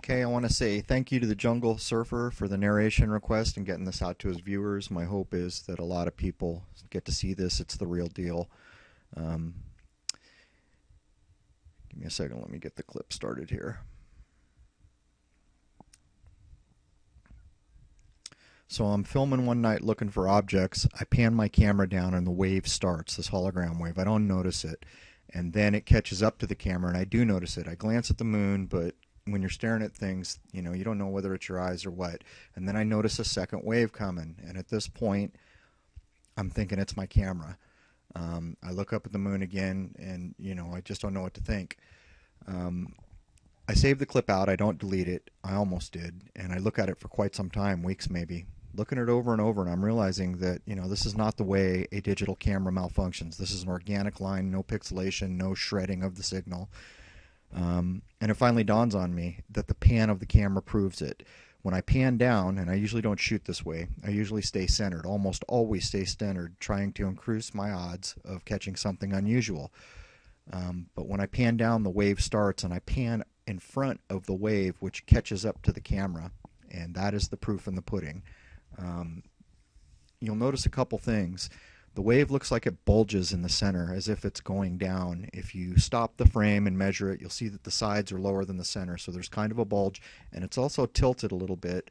Okay, I want to say thank you to the Jungle Surfer for the narration request and getting this out to his viewers. My hope is that a lot of people get to see this. It's the real deal. Um, Give me a second. Let me get the clip started here. So I'm filming one night looking for objects. I pan my camera down and the wave starts, this hologram wave. I don't notice it. And then it catches up to the camera and I do notice it. I glance at the moon, but when you're staring at things, you don't know whether it's your eyes or what. And then I notice a second wave coming. And at this point, I'm thinking it's my camera. I look up at the moon again and, I just don't know what to think. I save the clip out. I don't delete it. I almost did. And I look at it for quite some time, weeks maybe. Looking at it over and over, and I'm realizing that, this is not the way a digital camera malfunctions. This is an organic line, no pixelation, no shredding of the signal. And it finally dawns on me that the pan of the camera proves it. When I pan down, and I usually don't shoot this way, I usually stay centered, almost always stay centered, trying to increase my odds of catching something unusual. But when I pan down, the wave starts, and I pan in front of the wave, which catches up to the camera, and that is the proof in the pudding. You'll notice a couple things. The wave looks like it bulges in the center as if it's going down. If you stop the frame and measure it, you'll see that the sides are lower than the center, so there's kind of a bulge, and it's also tilted a little bit,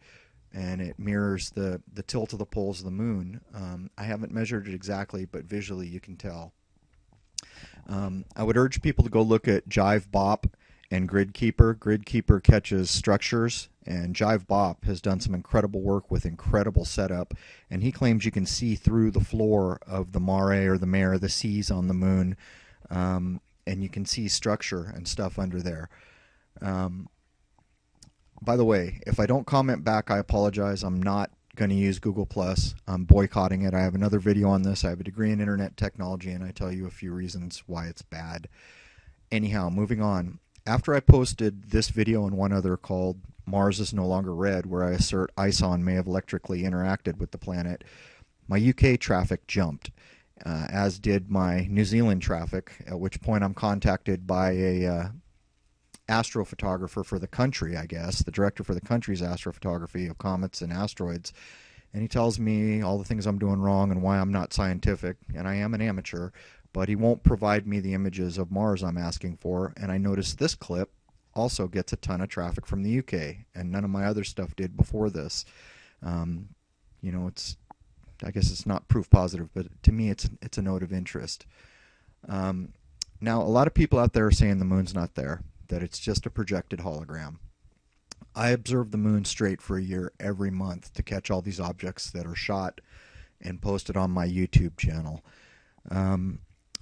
and it mirrors the tilt of the poles of the moon. I haven't measured it exactly, but visually you can tell. I would urge people to go look at Jive Bop and Gridkeeper. Gridkeeper catches structures, and Jive Bop has done some incredible work with incredible setup, and he claims you can see through the floor of the mare or the mare, the seas on the moon, and you can see structure and stuff under there. By the way, if I don't comment back, I apologize. I'm not going to use Google+. I'm boycotting it. I have another video on this. I have a degree in internet technology, and I tell you a few reasons why it's bad. Anyhow, moving on. After I posted this video and one other called Mars is No Longer Red, where I assert ISON may have electrically interacted with the planet, my UK traffic jumped, as did my New Zealand traffic, at which point I'm contacted by a astrophotographer for the country, I guess, the director for the country's astrophotography of comets and asteroids, and he tells me all the things I'm doing wrong and why I'm not scientific, and I am an amateur, but he won't provide me the images of Mars I'm asking for, and I noticed this clip also gets a ton of traffic from the UK, and none of my other stuff did before this. It's, I guess it's not proof positive, but to me it's a note of interest. Now, a lot of people out there are saying the moon's not there, that it's just a projected hologram. I observe the moon straight for a year every month to catch all these objects that are shot and posted on my YouTube channel.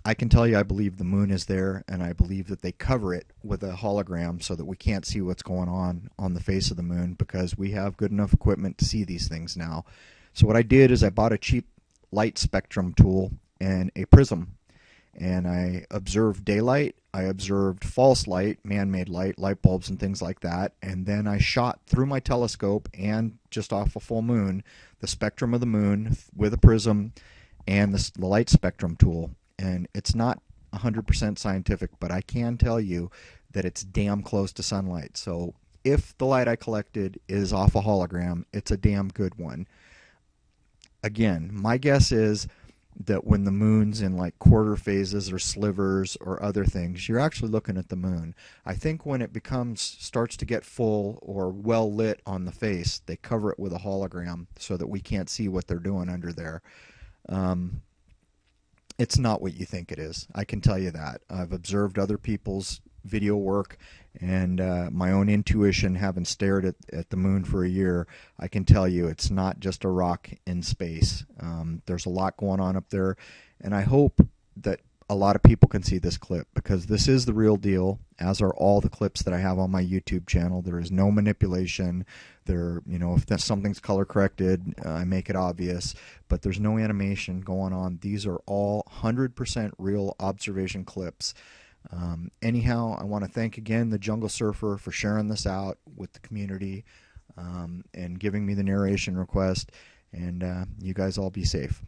I can tell you I believe the moon is there, and I believe that they cover it with a hologram so that we can't see what's going on the face of the moon, because we have good enough equipment to see these things now. So what I did is I bought a cheap light spectrum tool and a prism, and I observed daylight, I observed false light, man-made light, light bulbs and things like that, and then I shot through my telescope and just off a full moon the spectrum of the moon with a prism and the light spectrum tool. And it's not 100% scientific, but I can tell you that it's damn close to sunlight. So if the light I collected is off a hologram, it's a damn good one. Again, my guess is that when the moon's in like quarter phases or slivers or other things, you're actually looking at the moon. I think when it starts to get full or well lit on the face, they cover it with a hologram so that we can't see what they're doing under there. It's not what you think it is. I can tell you that. I've observed other people's video work, and my own intuition, having stared at the moon for a year, I can tell you it's not just a rock in space. There's a lot going on up there, and I hope that a lot of people can see this clip, because this is the real deal, as are all the clips that I have on my YouTube channel. There is no manipulation. If something's color corrected, I make it obvious, but there's no animation going on. These are all 100% real observation clips. Anyhow, I want to thank again the Jungle Surfer for sharing this out with the community and giving me the narration request, and you guys all be safe.